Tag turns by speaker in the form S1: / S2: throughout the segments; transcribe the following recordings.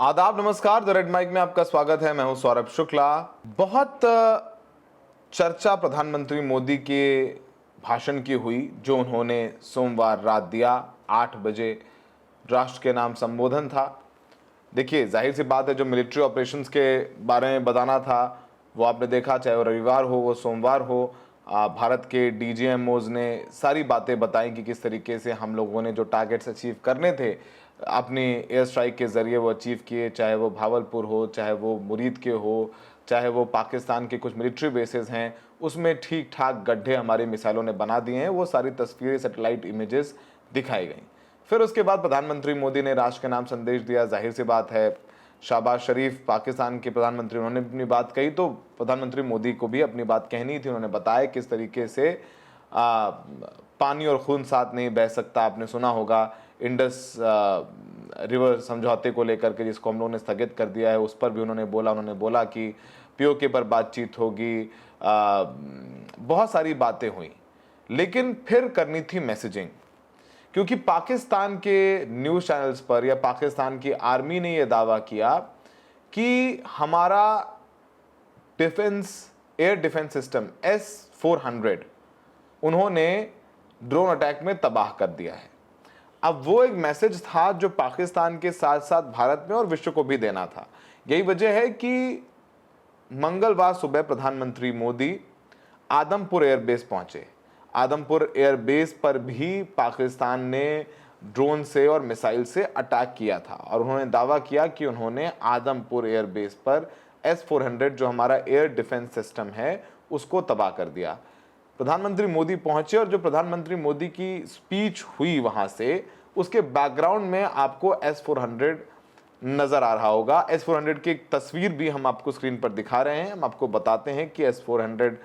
S1: आदाब, नमस्कार। The red mic में आपका स्वागत है। मैं हूं सौरभ शुक्ला। बहुत चर्चा प्रधानमंत्री मोदी के भाषण की हुई जो उन्होंने सोमवार रात दिया। 8 बजे राष्ट्र के नाम संबोधन था। देखिए, जाहिर सी बात है, जो मिलिट्री ऑपरेशंस के बारे में बताना था वो आपने देखा, चाहे वो रविवार हो वो सोमवार हो। भारत के डीजीएमओज ने सारी बातें बताई कि किस तरीके से हम लोगों ने जो टारगेट्स अचीव करने थे अपनी एयर स्ट्राइक के ज़रिए वो अचीव किए, चाहे वो भावलपुर हो, चाहे वो मुरीद के हो, चाहे वो पाकिस्तान के कुछ मिलिट्री बेसेस हैं, उसमें ठीक ठाक गड्ढे हमारी मिसाइलों ने बना दिए हैं। वो सारी तस्वीरें, सैटेलाइट इमेजेस दिखाई गई। फिर उसके बाद प्रधानमंत्री मोदी ने राष्ट्र के नाम संदेश दिया। जाहिर सी बात है, शहबाज शरीफ पाकिस्तान के प्रधानमंत्री, उन्होंने अपनी बात कही तो प्रधानमंत्री मोदी को भी अपनी बात कहनी थी। उन्होंने बताया किस तरीके से पानी और खून साथ नहीं बह सकता। आपने सुना होगा इंडस रिवर समझौते को लेकर के, जिसको हम लोगों ने स्थगित कर दिया है, उस पर भी उन्होंने बोला कि पीओके पर बातचीत होगी। बहुत सारी बातें हुई, लेकिन फिर करनी थी मैसेजिंग, क्योंकि पाकिस्तान के न्यूज़ चैनल्स पर या पाकिस्तान की आर्मी ने यह दावा किया कि हमारा एयर डिफेंस सिस्टम S-400 उन्होंने ड्रोन अटैक में तबाह कर दिया है। अब वो एक मैसेज था जो पाकिस्तान के साथ साथ भारत में और विश्व को भी देना था। यही वजह है कि मंगलवार सुबह प्रधानमंत्री मोदी आदमपुर एयरबेस पहुंचे। आदमपुर एयरबेस पर भी पाकिस्तान ने ड्रोन से और मिसाइल से अटैक किया था और उन्होंने दावा किया कि उन्होंने आदमपुर एयरबेस पर S-400 जो हमारा एयर डिफेंस सिस्टम है उसको तबाह कर दिया। प्रधानमंत्री मोदी पहुंचे और जो प्रधानमंत्री मोदी की स्पीच हुई वहां से, उसके बैकग्राउंड में आपको S-400 नजर आ रहा होगा। S-400 की एक तस्वीर भी हम आपको स्क्रीन पर दिखा रहे हैं। हम आपको बताते हैं कि S-400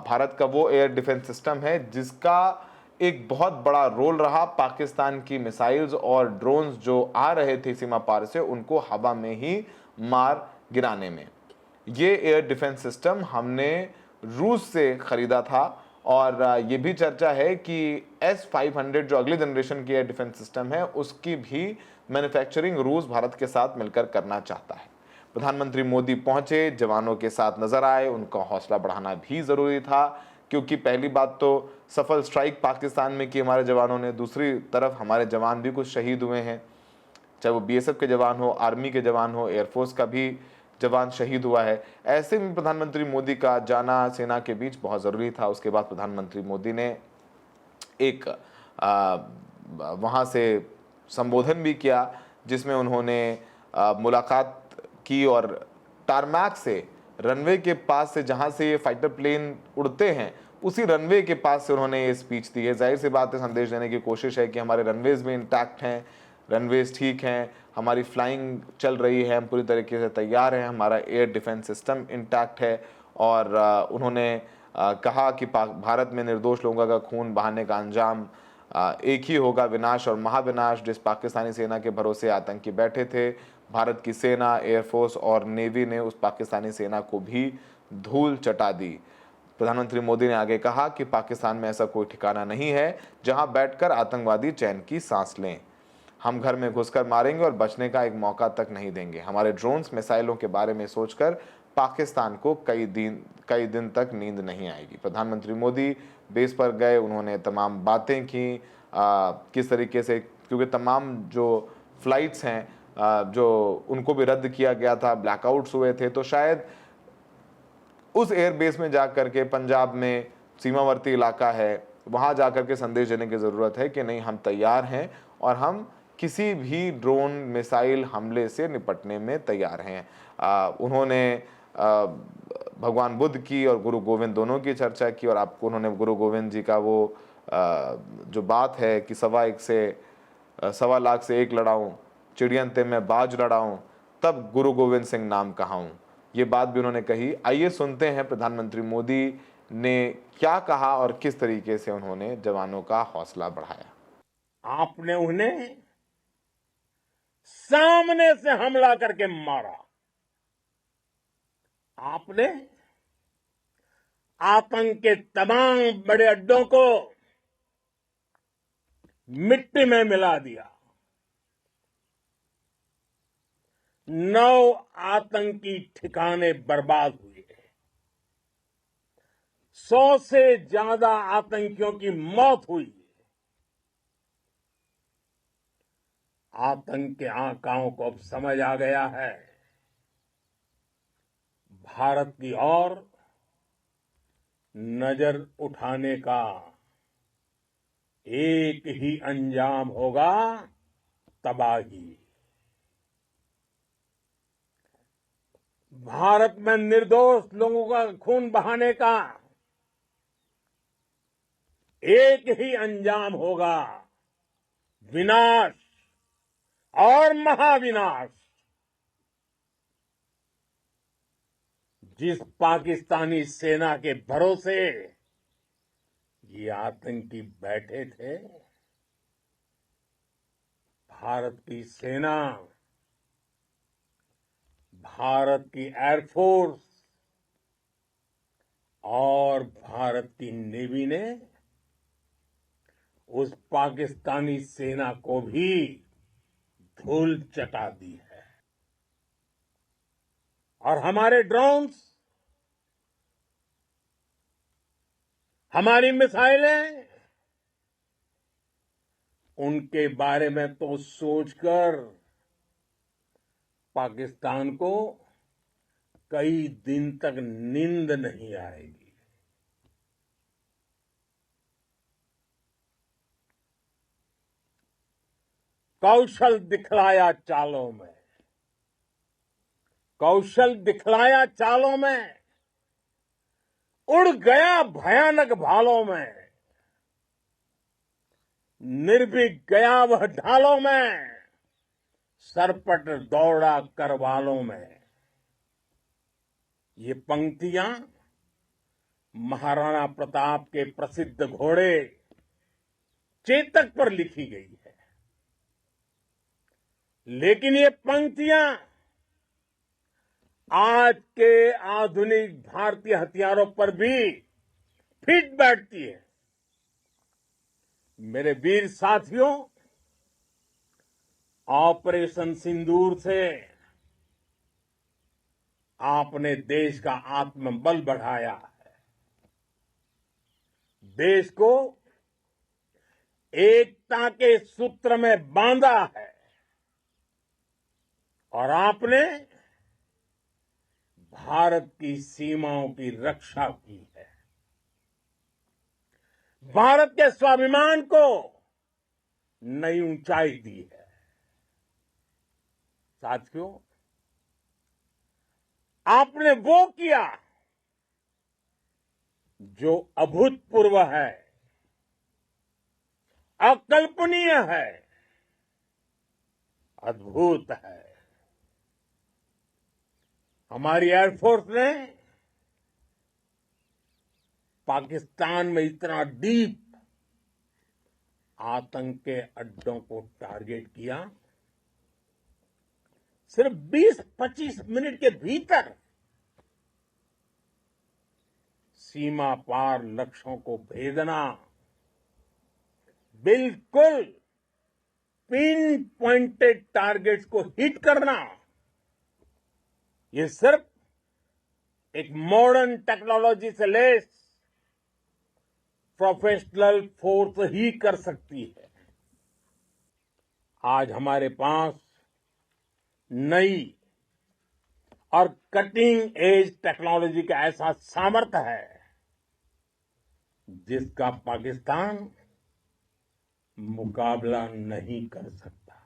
S1: भारत का वो एयर डिफेंस सिस्टम है जिसका एक बहुत बड़ा रोल रहा पाकिस्तान की मिसाइल्स और ड्रोन्स जो आ रहे थे सीमा पार से, उनको हवा में ही मार गिराने में। ये एयर डिफेंस सिस्टम हमने रूस से खरीदा था और ये भी चर्चा है कि S-500 जो अगली जनरेशन की एयर डिफेंस सिस्टम है उसकी भी मैन्युफैक्चरिंग रूस भारत के साथ मिलकर करना चाहता है। प्रधानमंत्री मोदी पहुंचे, जवानों के साथ नजर आए, उनका हौसला बढ़ाना भी जरूरी था, क्योंकि पहली बात तो सफल स्ट्राइक पाकिस्तान में की हमारे जवानों ने, दूसरी तरफ हमारे जवान भी कुछ शहीद हुए हैं, चाहे वो BSF के जवान हो, आर्मी के जवान हो, एयरफोर्स का भी जवान शहीद हुआ है। ऐसे में प्रधानमंत्री मोदी का जाना सेना के बीच बहुत ज़रूरी था। उसके बाद प्रधानमंत्री मोदी ने एक वहाँ से संबोधन भी किया जिसमें उन्होंने मुलाकात की और टारमैक से, रनवे के पास से, जहाँ से ये फाइटर प्लेन उड़ते हैं, उसी रनवे के पास से उन्होंने ये स्पीच दी है। जाहिर सी बात है, संदेश देने की कोशिश है कि हमारे रनवेज भी इंटैक्ट हैं, रनवेज ठीक हैं, हमारी फ्लाइंग चल रही है, हम पूरी तरीके से तैयार हैं, हमारा एयर डिफेंस सिस्टम इंटैक्ट है। और उन्होंने कहा कि भारत में निर्दोष लोगों का खून बहाने का अंजाम एक ही होगा, विनाश और महाविनाश। जिस पाकिस्तानी सेना के भरोसे आतंकी बैठे थे, भारत की सेना, एयरफोर्स और नेवी ने उस पाकिस्तानी सेना को भी धूल चटा दी। प्रधानमंत्री मोदी ने आगे कहा कि पाकिस्तान में ऐसा कोई ठिकाना नहीं है जहां बैठकर आतंकवादी चैन की सांस लें। हम घर में घुसकर मारेंगे और बचने का एक मौका तक नहीं देंगे। हमारे ड्रोन्स, मिसाइलों के बारे में सोचकर पाकिस्तान को कई दिन तक नींद नहीं आएगी। प्रधानमंत्री मोदी बेस पर गए, उन्होंने तमाम बातें की, किस तरीके से, क्योंकि तमाम जो फ्लाइट्स हैं जो उनको भी रद्द किया गया था, ब्लैकआउट्स हुए थे, तो शायद उस एयरबेस में जाकर के, पंजाब में सीमावर्ती इलाका है, वहाँ जाकर के संदेश देने की ज़रूरत है कि नहीं, हम तैयार हैं और हम किसी भी ड्रोन मिसाइल हमले से निपटने में तैयार हैं। उन्होंने भगवान बुद्ध की और गुरु गोविंद दोनों की चर्चा की और आपको उन्होंने गुरु गोविंद जी का वो जो बात है कि 1.25 से 1 लड़ाऊं, चिड़ियन ते मैं बाज लड़ाऊं, तब गुरु गोविंद सिंह नाम कहाऊं, ये बात भी उन्होंने कही। आइए सुनते हैं प्रधानमंत्री मोदी ने क्या कहा और किस तरीके से उन्होंने जवानों का हौसला बढ़ाया।
S2: आपने उन्हें सामने से हमला करके मारा। आपने आतंक के तमाम बड़े अड्डों को मिट्टी में मिला दिया। 9 आतंकी ठिकाने बर्बाद हुए। 100 से ज्यादा आतंकियों की मौत हुई। आतंक के आकाओं को अब समझ आ गया है, भारत की ओर नजर उठाने का एक ही अंजाम होगा, तबाही। भारत में निर्दोष लोगों का खून बहाने का एक ही अंजाम होगा, विनाश और महाविनाश। जिस पाकिस्तानी सेना के भरोसे ये आतंकी बैठे थे, भारत की सेना, भारत की एयरफोर्स और भारत की नेवी ने उस पाकिस्तानी सेना को भी धूल चटा दी है। और हमारे ड्रोन्स, हमारी मिसाइलें, उनके बारे में तो सोचकर पाकिस्तान को कई दिन तक नींद नहीं आएगी। कौशल दिखलाया चालों में, कौशल दिखलाया चालों में, उड़ गया भयानक भालों में, निर्भीक गया वह ढालों में, सरपट दौड़ा करवालों में। ये पंक्तियां महाराणा प्रताप के प्रसिद्ध घोड़े चेतक पर लिखी गई है। लेकिन ये पंक्तियां आज के आधुनिक भारतीय हथियारों पर भी फिट बैठती है। मेरे वीर साथियों, ऑपरेशन सिंदूर से आपने देश का आत्मबल बढ़ाया है, देश को एकता के सूत्र में बांधा है, और आपने भारत की सीमाओं की रक्षा की है। भारत के स्वाभिमान को नई ऊंचाई दी है। साथियों, आपने वो किया जो अभूतपूर्व है, अकल्पनीय है, अद्भुत है। हमारी एयरफोर्स ने पाकिस्तान में इतना डीप आतंक के अड्डों को टारगेट किया, सिर्फ 20-25 मिनट के भीतर सीमा पार लक्ष्यों को भेदना, बिल्कुल पिन पॉइंटेड टारगेट्स को हिट करना, ये सिर्फ एक मॉडर्न टेक्नोलॉजी से लैस प्रोफेशनल फोर्स ही कर सकती है। आज हमारे पास नई और कटिंग एज टेक्नोलॉजी का ऐसा सामर्थ्य है जिसका पाकिस्तान मुकाबला नहीं कर सकता।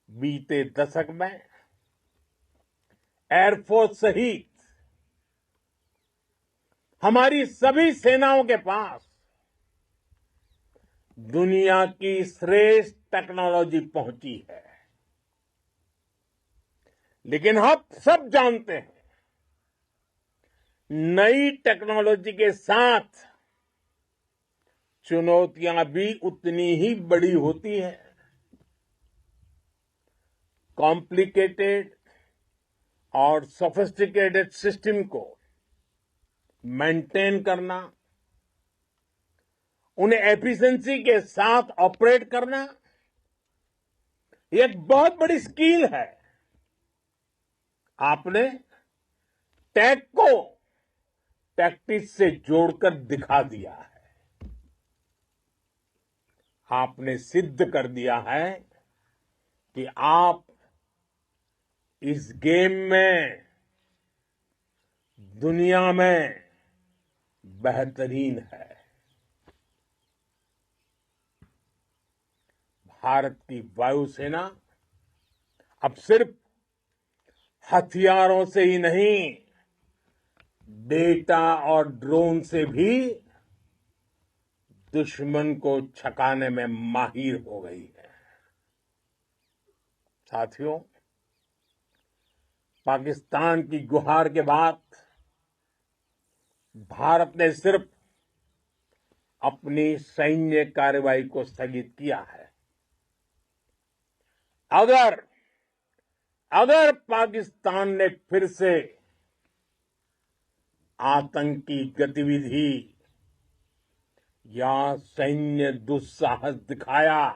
S2: बीते दशक में एयरफोर्स सहित हमारी सभी सेनाओं के पास दुनिया की श्रेष्ठ टेक्नोलॉजी पहुंची है। लेकिन हम सब जानते हैं, नई टेक्नोलॉजी के साथ चुनौतियां भी उतनी ही बड़ी होती हैं। कॉम्प्लिकेटेड और सोफिस्टिकेटेड सिस्टम को मेंटेन करना, उन्हें एफिशिएंसी के साथ ऑपरेट करना, ये एक बहुत बड़ी स्किल है। आपने टैग को टैक्टिस से जोड़कर दिखा दिया है। आपने सिद्ध कर दिया है कि आप इस गेम में दुनिया में बेहतरीन है। भारत की वायुसेना अब सिर्फ हथियारों से ही नहीं, डेटा और ड्रोन से भी दुश्मन को छकाने में माहिर हो गई है। साथियों, पाकिस्तान की गुहार के बाद भारत ने सिर्फ अपनी सैन्य कार्रवाई को स्थगित किया है। अगर पाकिस्तान ने फिर से आतंकी गतिविधि या सैन्य दुस्साहस दिखाया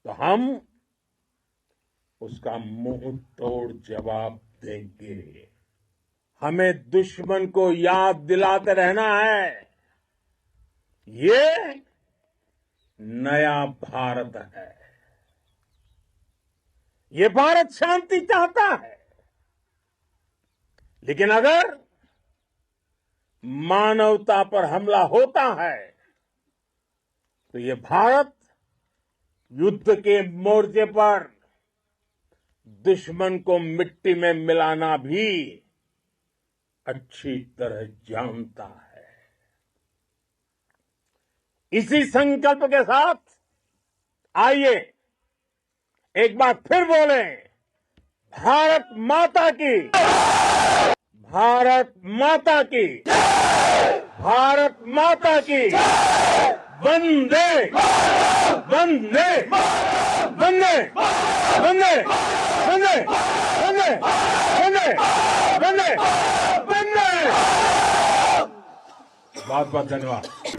S2: तो हम उसका मुंह तोड़ जवाब देंगे। हमें दुश्मन को याद दिलाते रहना है, ये नया भारत है। ये भारत शांति चाहता है, लेकिन अगर मानवता पर हमला होता है तो ये भारत युद्ध के मोर्चे पर दुश्मन को मिट्टी में मिलाना भी अच्छी तरह जानता है। इसी संकल्प के साथ आइए एक बार फिर बोले, भारत माता की, भारत माता की, भारत माता की, वंदे वंदे वंदे वंदे वंदे वंदे वंदे वंदे वंदे। बहुत बहुत धन्यवाद।